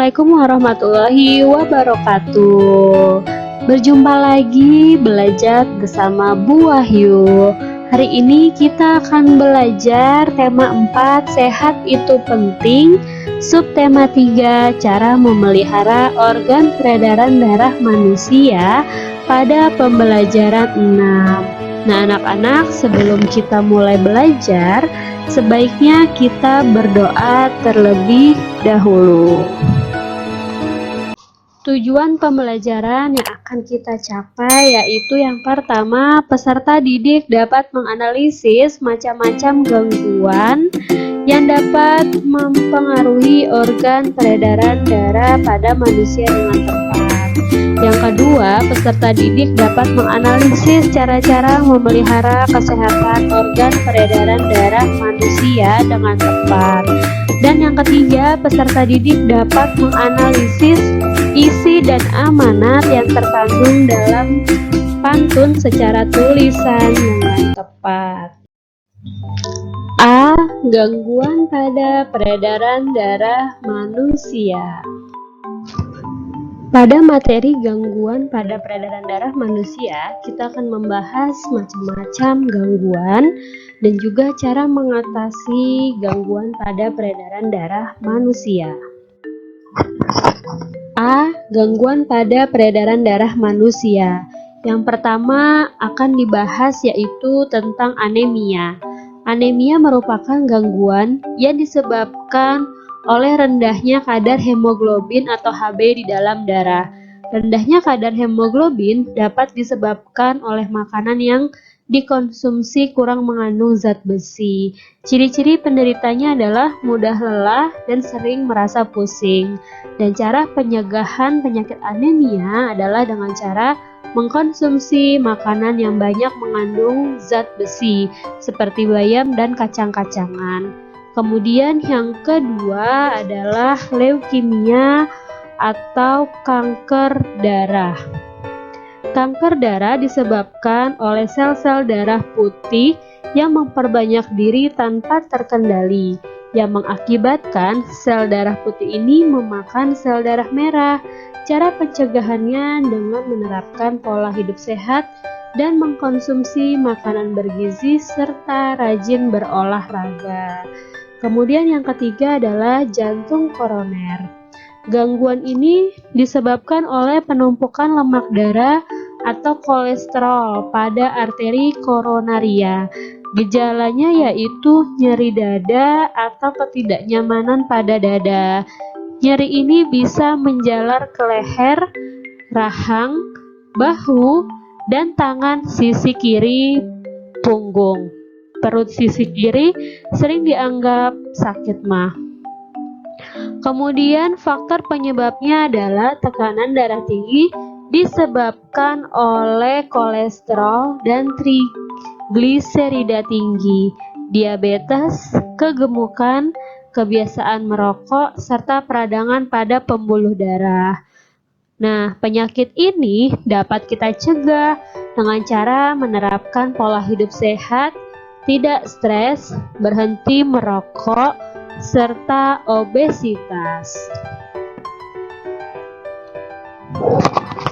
Assalamualaikum warahmatullahi wabarakatuh. Berjumpa lagi belajar bersama Bu Wahyu. Hari ini kita akan belajar tema 4, sehat itu penting. Subtema 3, cara memelihara organ peredaran darah manusia pada pembelajaran 6. Nah, anak-anak, sebelum kita mulai belajar, sebaiknya kita berdoa terlebih dahulu. Tujuan pembelajaran yang akan kita capai yaitu yang pertama, peserta didik dapat menganalisis macam-macam gangguan yang dapat mempengaruhi organ peredaran darah pada manusia dengan tepat. Yang kedua, peserta didik dapat menganalisis cara-cara memelihara kesehatan organ peredaran darah manusia dengan tepat. Dan yang ketiga, peserta didik dapat menganalisis isi dan amanat yang terkandung dalam pantun secara tulisan dengan tepat. A. Gangguan pada peredaran darah manusia. Pada materi gangguan pada peredaran darah manusia, kita akan membahas macam-macam gangguan dan juga cara mengatasi gangguan pada peredaran darah manusia. A. Gangguan pada peredaran darah manusia. Yang pertama akan dibahas yaitu tentang anemia. Anemia merupakan gangguan yang disebabkan oleh rendahnya kadar hemoglobin atau Hb di dalam darah. Rendahnya kadar hemoglobin dapat disebabkan oleh makanan yang dikonsumsi kurang mengandung zat besi. Ciri-ciri penderitanya adalah mudah lelah dan sering merasa pusing. Dan cara pencegahan penyakit anemia adalah dengan cara mengkonsumsi makanan yang banyak mengandung zat besi seperti bayam dan kacang-kacangan. Kemudian yang kedua adalah leukemia atau kanker darah. Kanker darah disebabkan oleh sel-sel darah putih yang memperbanyak diri tanpa terkendali, yang mengakibatkan sel darah putih ini memakan sel darah merah. Cara pencegahannya dengan menerapkan pola hidup sehat dan mengkonsumsi makanan bergizi serta rajin berolahraga. Kemudian yang ketiga adalah jantung koroner. Gangguan ini disebabkan oleh penumpukan lemak darah atau kolesterol pada arteri koronaria. Gejalanya yaitu nyeri dada atau ketidaknyamanan pada dada. Nyeri ini bisa menjalar ke leher, rahang, bahu, dan tangan sisi kiri punggung. Perut sisi kiri sering dianggap sakit mah. Kemudian faktor penyebabnya adalah tekanan darah tinggi disebabkan oleh kolesterol dan trigliserida tinggi, diabetes, kegemukan, kebiasaan merokok, serta peradangan pada pembuluh darah. Nah, penyakit ini dapat kita cegah dengan cara menerapkan pola hidup sehat, tidak stres, berhenti merokok, serta obesitas.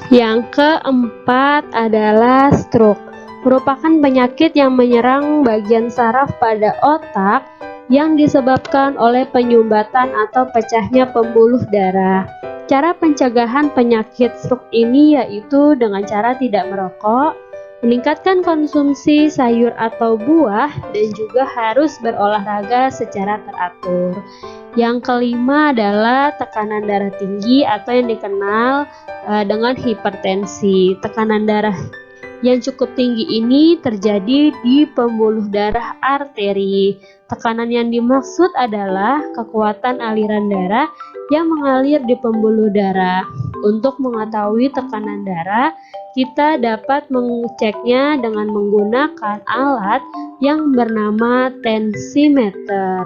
Yang keempat adalah stroke. Merupakan penyakit yang menyerang bagian saraf pada otak yang disebabkan oleh penyumbatan atau pecahnya pembuluh darah. Cara pencegahan penyakit stroke ini yaitu dengan cara tidak merokok, meningkatkan konsumsi sayur atau buah, dan juga harus berolahraga secara teratur. Yang kelima adalah tekanan darah tinggi atau yang dikenal dengan hipertensi. Tekanan darah yang cukup tinggi ini terjadi di pembuluh darah arteri. Tekanan yang dimaksud adalah kekuatan aliran darah yang mengalir di pembuluh darah. Untuk mengetahui tekanan darah, kita dapat mengeceknya dengan menggunakan alat yang bernama tensimeter.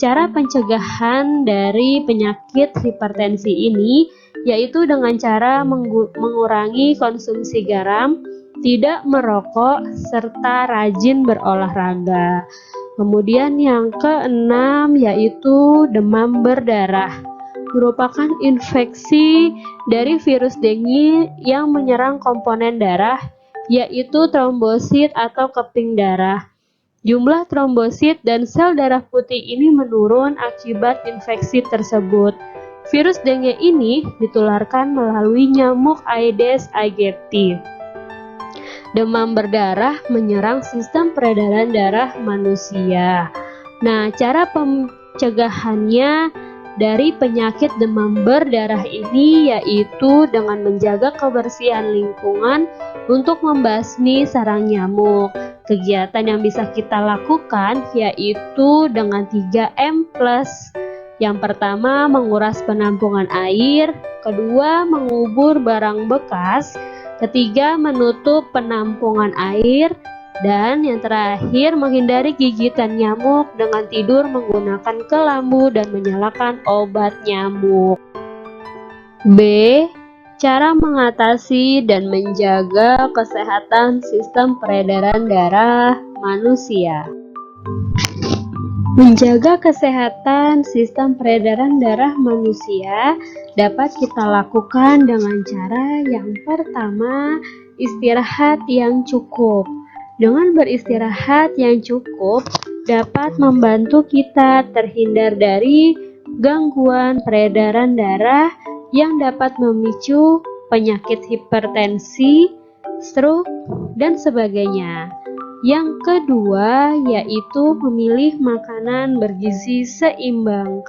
Cara pencegahan dari penyakit hipertensi ini yaitu dengan cara mengurangi konsumsi garam, tidak merokok, serta rajin berolahraga. Kemudian yang keenam yaitu demam berdarah. merupakan infeksi dari virus dengue yang menyerang komponen darah, yaitu trombosit atau keping darah. Jumlah trombosit dan sel darah putih ini menurun akibat infeksi tersebut. Virus dengue ini ditularkan melalui nyamuk Aedes aegypti. Demam berdarah menyerang sistem peredaran darah manusia. Nah, cara pencegahannya dari penyakit demam berdarah ini yaitu dengan menjaga kebersihan lingkungan untuk membasmi sarang nyamuk. Kegiatan yang bisa kita lakukan yaitu dengan 3M+. Yang pertama, menguras penampungan air. Kedua, mengubur barang bekas. Ketiga, menutup penampungan air. Dan yang terakhir, menghindari gigitan nyamuk dengan tidur menggunakan kelambu dan menyalakan obat nyamuk. B. Cara mengatasi dan menjaga kesehatan sistem peredaran darah manusia. Menjaga kesehatan sistem peredaran darah manusia dapat kita lakukan dengan cara yang pertama, istirahat yang cukup. Dengan beristirahat yang cukup dapat membantu kita terhindar dari gangguan peredaran darah yang dapat memicu penyakit hipertensi, stroke, dan sebagainya. Yang kedua yaitu memilih makanan bergizi seimbang.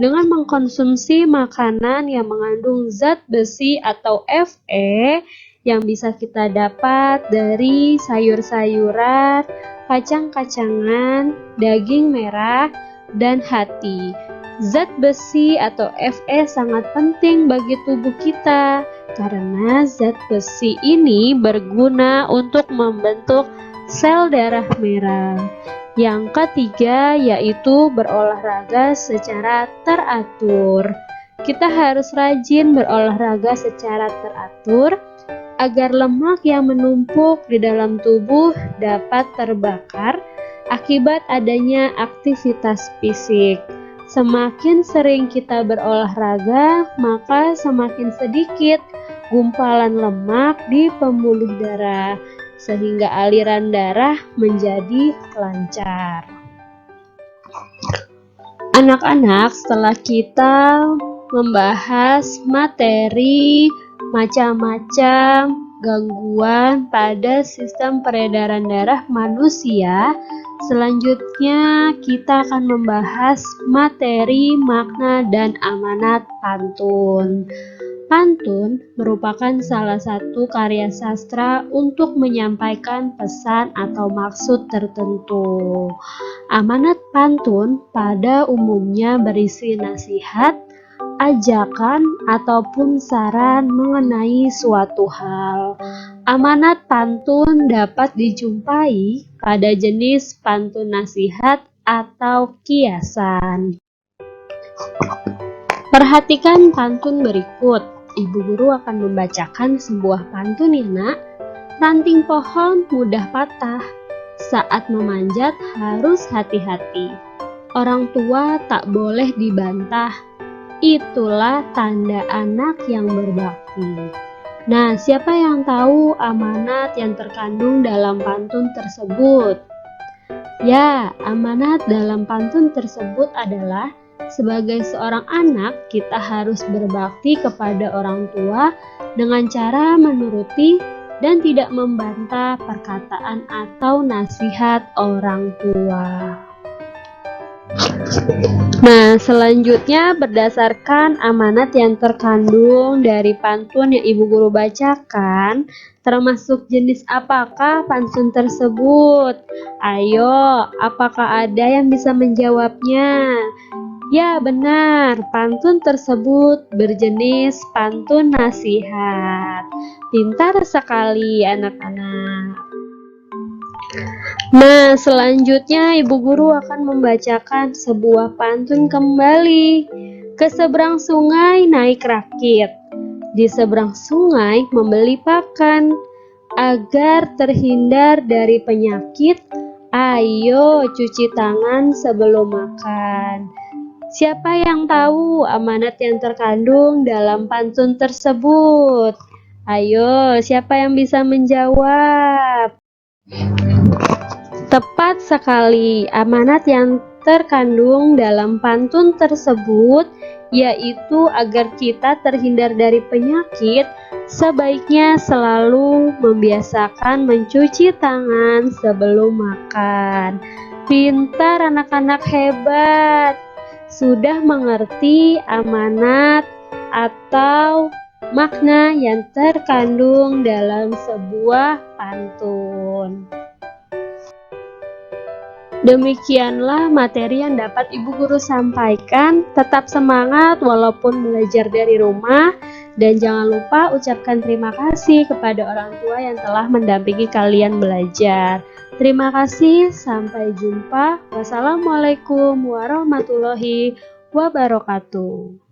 Dengan mengkonsumsi makanan yang mengandung zat besi atau Fe yang bisa kita dapat dari sayur-sayuran, kacang-kacangan, daging merah, dan hati. Zat besi atau Fe sangat penting bagi tubuh kita karena zat besi ini berguna untuk membentuk sel darah merah. Yang ketiga yaitu berolahraga secara teratur. Kita harus rajin berolahraga secara teratur agar lemak yang menumpuk di dalam tubuh dapat terbakar akibat adanya aktivitas fisik. Semakin sering kita berolahraga, maka semakin sedikit gumpalan lemak di pembuluh darah, sehingga aliran darah menjadi lancar. Anak-anak, setelah kita membahas materi macam-macam gangguan pada sistem peredaran darah manusia, selanjutnya kita akan membahas materi makna dan amanat pantun. Pantun merupakan salah satu karya sastra untuk menyampaikan pesan atau maksud tertentu. Amanat pantun pada umumnya berisi nasihat, ajakan, ataupun saran mengenai suatu hal. Amanat pantun dapat dijumpai pada jenis pantun nasihat atau kiasan. Perhatikan pantun berikut. Ibu guru akan membacakan sebuah pantun ya nak. Ranting pohon mudah patah, saat memanjat harus hati-hati. Orang tua tak boleh dibantah, itulah tanda anak yang berbakti. Nah, siapa yang tahu amanat yang terkandung dalam pantun tersebut? Ya, amanat dalam pantun tersebut adalah sebagai seorang anak, kita harus berbakti kepada orang tua dengan cara menuruti dan tidak membantah perkataan atau nasihat orang tua. Nah, selanjutnya berdasarkan amanat yang terkandung dari pantun yang ibu guru bacakan, termasuk jenis apakah pantun tersebut? Ayo, apakah ada yang bisa menjawabnya? Ya, benar, pantun tersebut berjenis pantun nasihat. Pintar sekali anak-anak. Nah, selanjutnya ibu guru akan membacakan sebuah pantun kembali. Ke seberang sungai naik rakit, di seberang sungai membeli pakan. Agar terhindar dari penyakit, ayo cuci tangan sebelum makan. Siapa yang tahu amanat yang terkandung dalam pantun tersebut? Ayo, siapa yang bisa menjawab? Tepat sekali, amanat yang terkandung dalam pantun tersebut yaitu agar kita terhindar dari penyakit, sebaiknya selalu membiasakan mencuci tangan sebelum makan. Pintar anak-anak hebat, sudah mengerti amanat atau makna yang terkandung dalam sebuah pantun. Demikianlah materi yang dapat Ibu Guru sampaikan. Tetap semangat walaupun belajar dari rumah, dan jangan lupa ucapkan terima kasih kepada orang tua yang telah mendampingi kalian belajar. Terima kasih, sampai jumpa. Wassalamualaikum warahmatullahi wabarakatuh.